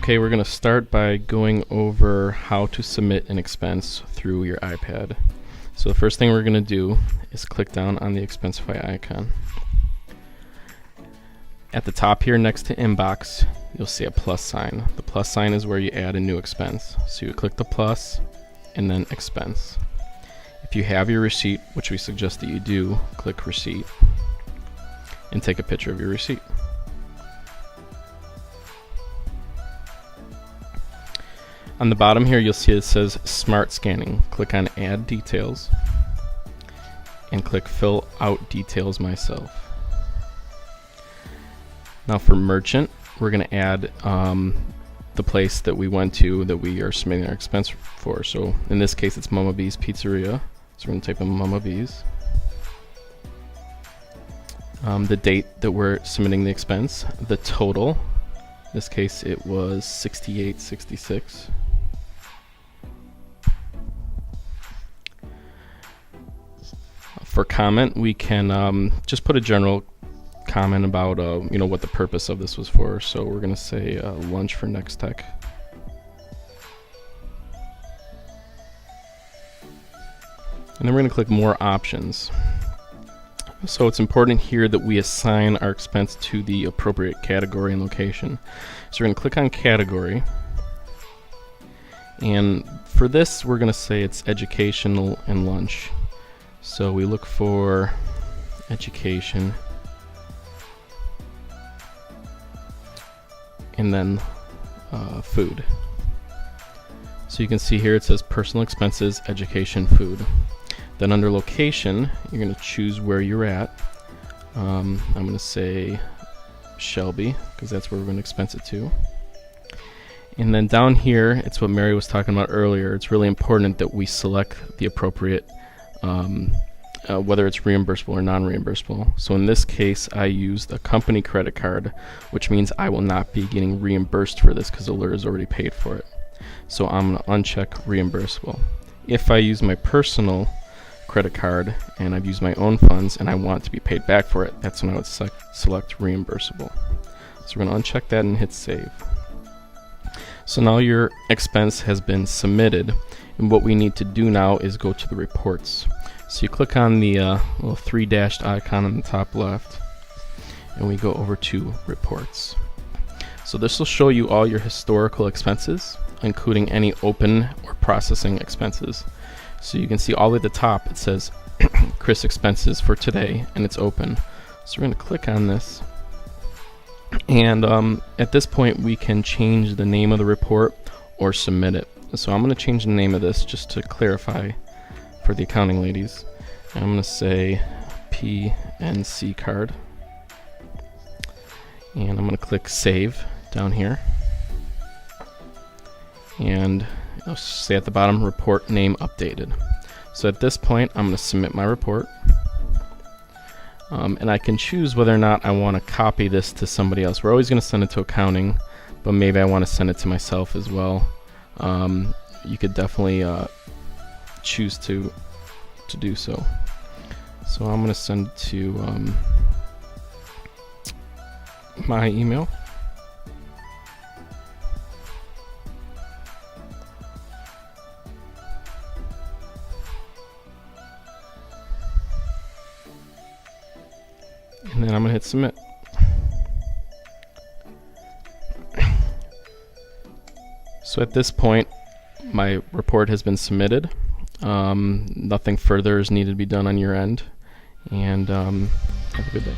Okay, we're going to start by going over how to submit an expense through your iPad. So the first thing we're going to do is click down on the Expensify icon. At the top here next to Inbox, you'll see a plus sign. The plus sign is where you add a new expense. So you click the plus and then expense. If you have your receipt, which we suggest that you do, click receipt and take a picture of your receipt. On the bottom here, you'll see it says Smart Scanning. Click on Add Details and click Fill Out Details Myself. Now for Merchant, we're going to add the place that we went to that we are submitting our expense for. So in this case, it's Mama B's Pizzeria. So we're going to type in Mama B's. The date that we're submitting the expense, the total. In this case, it was $68.66. For comment, we can just put a general comment about what the purpose of this was for. So we're going to say lunch for Next Tech. And then we're going to click More Options. So it's important here that we assign our expense to the appropriate category and location. So we're going to click on Category. And for this, we're going to say it's Educational and Lunch. So we look for Education and then Food. So you can see here it says Personal Expenses, Education, Food. Then under Location, you're going to choose where you're at. I'm going to say Shelby because that's where we're going to expense it to. And then down here, it's what Mary was talking about earlier. It's really important that we select the appropriate whether it's reimbursable or non-reimbursable. So in this case, I used a company credit card, which means I will not be getting reimbursed for this because Allure has already paid for it. So I'm going to uncheck reimbursable. If I use my personal credit card and I've used my own funds and I want to be paid back for it, that's when I would select reimbursable. So we're going to uncheck that and hit save. So now your expense has been submitted, and what we need to do now is go to the reports. So you click on the little three-dashed icon on the top left, and we go over to reports. So this will show you all your historical expenses, including any open or processing expenses. So you can see all the way at the top it says Chris expenses for today, and it's open. So we're going to click on this, and at this point we can change the name of the report or submit it. So I'm going to change the name of this just to clarify for the accounting ladies. And I'm going to say PNC card, and I'm going to click Save down here, and I'll say at the bottom report name updated. So at this point I'm going to submit my report, and I can choose whether or not I want to copy this to somebody else. We're always going to send it to accounting, but maybe I want to send it to myself as well. You could definitely choose to do so. So I'm going to send it to my email. And then I'm going to hit submit. So at this point, my report has been submitted. Nothing further is needed to be done on your end. And have a good day.